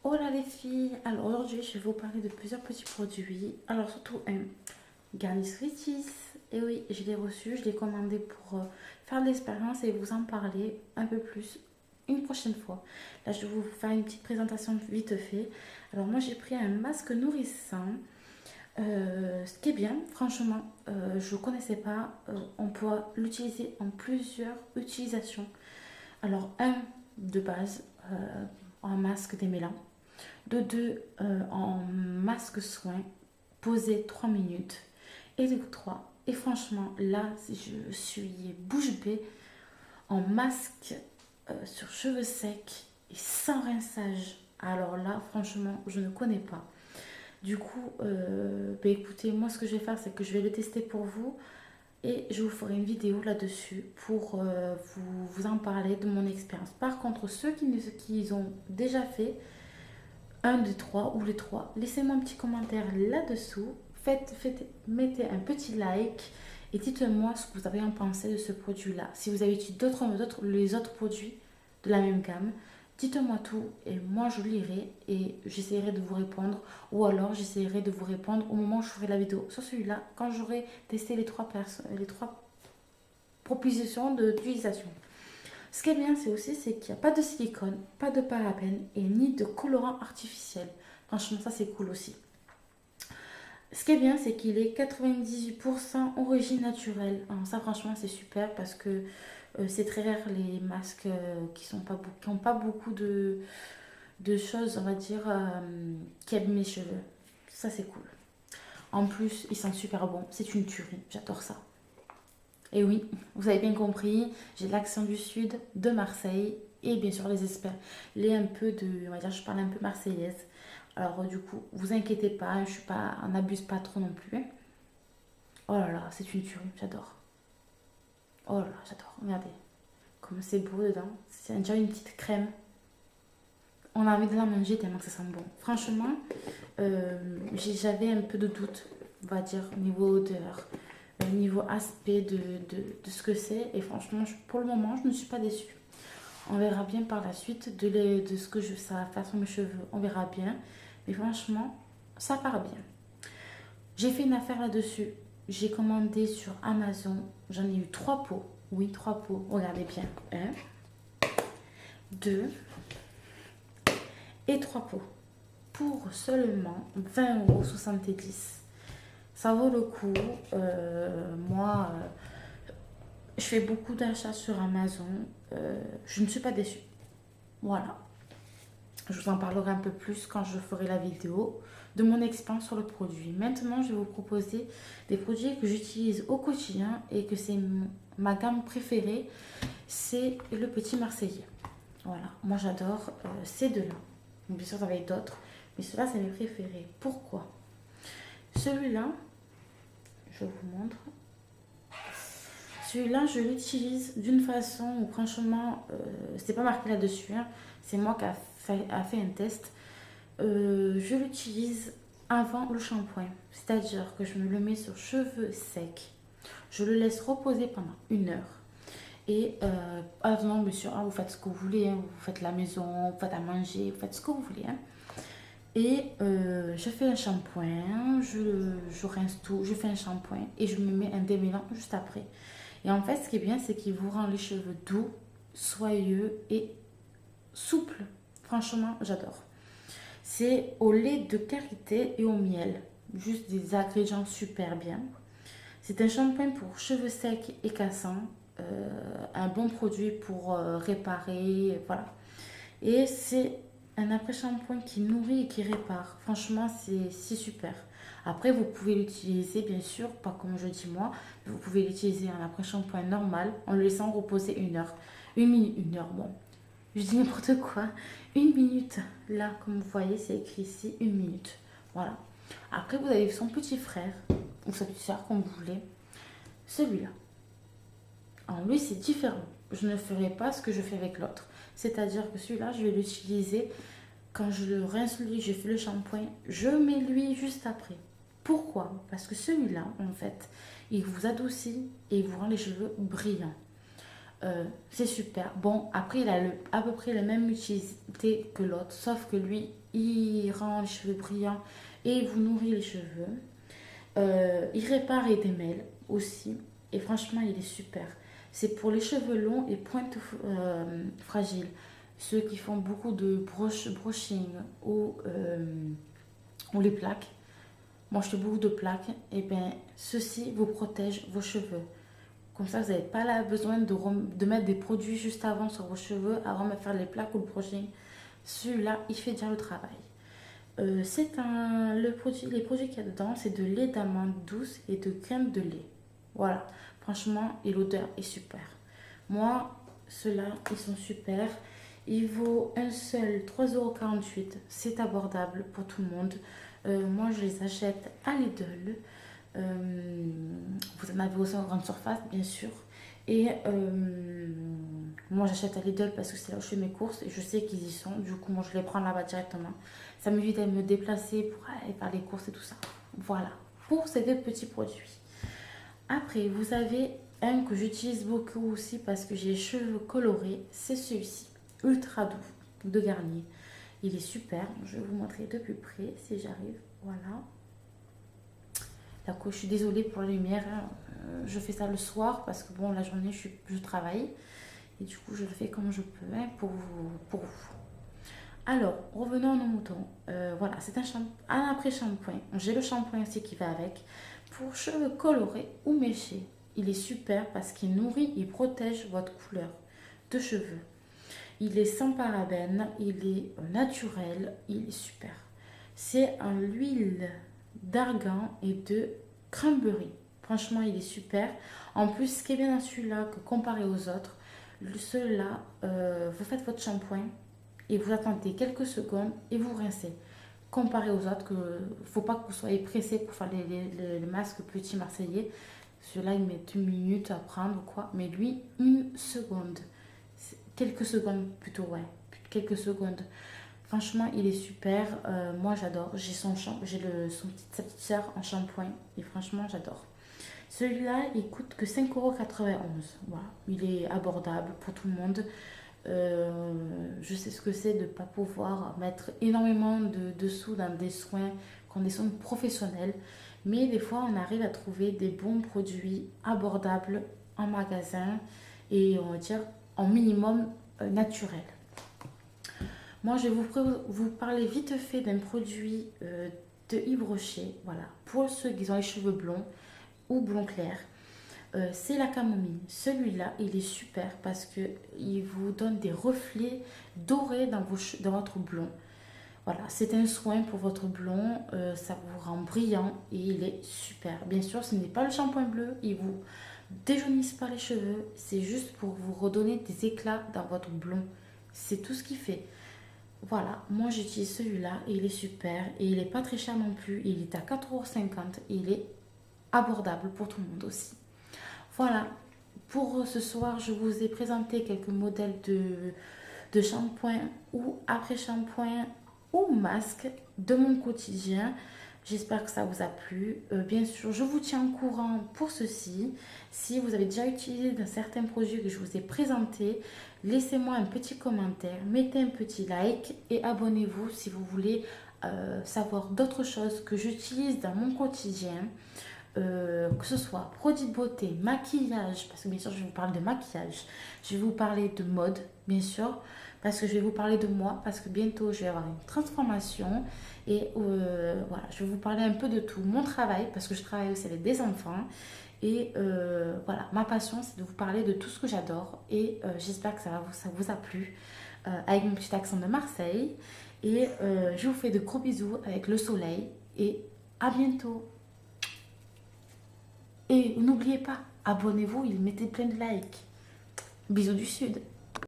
Hola les filles, alors aujourd'hui je vais vous parler de plusieurs petits produits, alors surtout un Garnier Sweeties, et oui je l'ai reçu, je l'ai commandé pour faire de l'expérience et vous en parler un peu plus une prochaine fois. Là je vais vous faire une petite présentation vite fait. Alors moi j'ai pris un masque nourrissant, ce qui est bien franchement, je ne connaissais pas, on peut l'utiliser en plusieurs utilisations. Alors un de base, en masque démêlant de 2 en masque soin, posé 3 minutes. Et de 3. Et franchement, là, je suis bouche bée en masque sur cheveux secs et sans rinçage. Alors là, franchement, je ne connais pas. Du coup, écoutez, moi ce que je vais faire, c'est que je vais le tester pour vous et je vous ferai une vidéo là-dessus pour vous en parler de mon expérience. Par contre, ceux qui ont déjà fait, un des trois ou les trois, laissez-moi un petit commentaire là-dessous. Mettez un petit like et dites-moi ce que vous avez en pensé de ce produit-là. Si vous avez utilisé les autres produits de la même gamme, dites-moi tout et moi je lirai et j'essaierai de vous répondre. Ou alors j'essaierai de vous répondre au moment où je ferai la vidéo sur celui-là, quand j'aurai testé les trois propositions d'utilisation. Ce qui est bien, c'est qu'il n'y a pas de silicone, pas de parabènes et ni de colorant artificiel. Franchement, ça c'est cool aussi. Ce qui est bien, c'est qu'il est 98% origine naturelle. Alors ça, franchement, c'est super parce que c'est très rare les masques qui n'ont pas beaucoup de choses, on va dire, qui abîment mes cheveux. Ça, c'est cool. En plus, ils sont super bons. C'est une tuerie. J'adore ça. Et oui, vous avez bien compris, j'ai l'accent du sud de Marseille et bien sûr les espères, les un peu de, on va dire, je parle un peu marseillaise. Alors du coup, vous inquiétez pas, je suis pas, on n'abuse pas trop non plus, hein. Oh là là, c'est une tuerie, j'adore. Oh là là, j'adore. Regardez, comme c'est beau dedans. C'est déjà une petite crème. On a envie de la manger tellement que ça sent bon. Franchement, j'avais un peu de doute, on va dire, au niveau odeur, au niveau aspect de ce que c'est. Et franchement, pour le moment, je ne suis pas déçue. On verra bien par la suite de ce que ça va faire sur mes cheveux. On verra bien. Mais franchement, ça part bien. J'ai fait une affaire là-dessus. J'ai commandé sur Amazon. J'en ai eu 3 pots. Oui, 3 pots. Regardez bien. Un, 2 et 3 pots. Pour seulement 20,70 €. Ça vaut le coup. Moi, je fais beaucoup d'achats sur Amazon. Je ne suis pas déçue. Voilà. Je vous en parlerai un peu plus quand je ferai la vidéo de mon expérience sur le produit. Maintenant, je vais vous proposer des produits que j'utilise au quotidien et que c'est ma gamme préférée. C'est le Petit Marseillais. Voilà, moi j'adore ces deux-là. Bien sûr, ça va être d'autres, mais ceux-là, c'est mes préférés. Pourquoi? Celui-là, je vous montre. Celui-là, je l'utilise d'une façon où, franchement, c'est pas marqué là-dessus, hein. C'est moi qui a fait un test. Je l'utilise avant le shampoing. C'est-à-dire que je me le mets sur cheveux secs. Je le laisse reposer pendant 1 heure. Et non, monsieur, hein, vous faites ce que vous voulez, hein. Vous faites la maison, vous faites à manger, vous faites ce que vous voulez, hein. Et je fais un shampoing, je rince tout, je fais un shampoing et je me mets un démêlant juste après. Et en fait, ce qui est bien, c'est qu'il vous rend les cheveux doux, soyeux et souples. Franchement, j'adore. C'est au lait de karité et au miel. Juste des ingrédients super bien. C'est un shampoing pour cheveux secs et cassants. Un bon produit pour réparer. Voilà. Et c'est un après-shampoing qui nourrit et qui répare. Franchement, c'est super. Après, vous pouvez l'utiliser, bien sûr, pas comme je dis moi. Vous pouvez l'utiliser en après-shampoing normal en le laissant reposer 1 heure. 1 minute, 1 heure, bon. Je dis n'importe quoi. 1 minute. Là, comme vous voyez, c'est écrit ici 1 minute. Voilà. Après, vous avez son petit frère, ou sa petite soeur, comme vous voulez. Celui-là. Alors, lui, c'est différent. Je ne ferai pas ce que je fais avec l'autre. C'est-à-dire que celui-là, je vais l'utiliser quand je le rince lui, je fais le shampoing, je mets lui juste après. Pourquoi? Parce que celui-là, en fait, il vous adoucit et il vous rend les cheveux brillants. c'est super. Bon, après, il a à peu près la même utilité que l'autre, sauf que lui, il rend les cheveux brillants et il vous nourrit les cheveux. Il répare et démêle aussi. Et franchement, il est super. C'est pour les cheveux longs et pointes fragiles. Ceux qui font beaucoup de brushing ou les plaques. Moi, je fais beaucoup de plaques. Et bien, ceci vous protège vos cheveux. Comme ça, vous n'avez pas là besoin de mettre des produits juste avant sur vos cheveux, avant de faire les plaques ou le brushing. Celui-là, il fait déjà le travail. Les produits qu'il y a dedans, c'est de lait d'amande douce et de crème de lait. Voilà, franchement, et l'odeur est super. Moi, ceux-là, ils sont super. Il vaut un seul 3,48 €. C'est abordable pour tout le monde. Moi, je les achète à Lidl. Vous en avez aussi en grande surface, bien sûr. Et moi, j'achète à Lidl parce que c'est là où je fais mes courses et je sais qu'ils y sont. Du coup, moi, je les prends là-bas directement. Ça m'évite de me déplacer pour aller faire les courses et tout ça. Voilà, pour ces deux petits produits. Après, vous avez un que j'utilise beaucoup aussi parce que j'ai les cheveux colorés. C'est celui-ci, ultra doux, de Garnier. Il est super. Je vais vous montrer de plus près si j'arrive. Voilà. D'accord, je suis désolée pour la lumière. Je fais ça le soir parce que bon, la journée, je travaille. Et du coup, je le fais comme je peux pour vous. Alors, revenons à nos moutons. Voilà, c'est un après-shampoing. J'ai le shampoing aussi qui va avec. Pour cheveux colorés ou méchés, il est super parce qu'il nourrit et protège votre couleur de cheveux. Il est sans parabènes, il est naturel, il est super. C'est un huile d'argan et de cranberry. Franchement, il est super. En plus, ce qui est bien dans celui-là, que comparé aux autres, celui-là, vous faites votre shampoing et vous attendez quelques secondes et vous rincez. Comparé aux autres, il ne faut pas que vous soyez pressé pour faire les masques petits marseillais. Ceux-là, ils mettent une minute à prendre ou quoi. Mais lui, une seconde. Quelques secondes plutôt, ouais. Quelques secondes. Franchement, il est super. Moi, j'adore. J'ai sa petite sœur en shampoing. Et franchement, j'adore. Celui-là, il coûte que 5,91 €. Voilà. Il est abordable pour tout le monde. Je sais ce que c'est de ne pas pouvoir mettre énormément de sous dans des soins, des soins professionnels. Mais des fois, on arrive à trouver des bons produits abordables en magasin et on va dire en minimum naturel. Moi, je vais vous parler vite fait d'un produit de Yves Rocher. Voilà, pour ceux qui ont les cheveux blonds ou blond clair. C'est la camomille. Celui-là, il est super parce qu'il vous donne des reflets dorés dans votre blond. Voilà, c'est un soin pour votre blond. Ça vous rend brillant et il est super. Bien sûr, ce n'est pas le shampoing bleu. Il vous déjaunisse pas les cheveux. C'est juste pour vous redonner des éclats dans votre blond. C'est tout ce qu'il fait. Voilà, moi j'utilise celui-là et il est super. Et il n'est pas très cher non plus. Il est à 4,50 €. Il est abordable pour tout le monde aussi. Voilà, pour ce soir, je vous ai présenté quelques modèles de shampoing ou après-shampoing ou masque de mon quotidien. J'espère que ça vous a plu. Bien sûr, je vous tiens au courant pour ceci. Si vous avez déjà utilisé certains produits que je vous ai présentés, laissez-moi un petit commentaire, mettez un petit like et abonnez-vous si vous voulez savoir d'autres choses que j'utilise dans mon quotidien. Que ce soit produits de beauté, maquillage, parce que bien sûr je vais vous parler de maquillage, je vais vous parler de mode, bien sûr, parce que je vais vous parler de moi, parce que bientôt je vais avoir une transformation et voilà, je vais vous parler un peu de tout, mon travail, parce que je travaille aussi avec des enfants et voilà, ma passion c'est de vous parler de tout ce que j'adore et j'espère que ça vous a plu avec mon petit accent de Marseille et je vous fais de gros bisous avec le soleil et à bientôt. Et n'oubliez pas, abonnez-vous et mettez plein de likes. Bisous du Sud.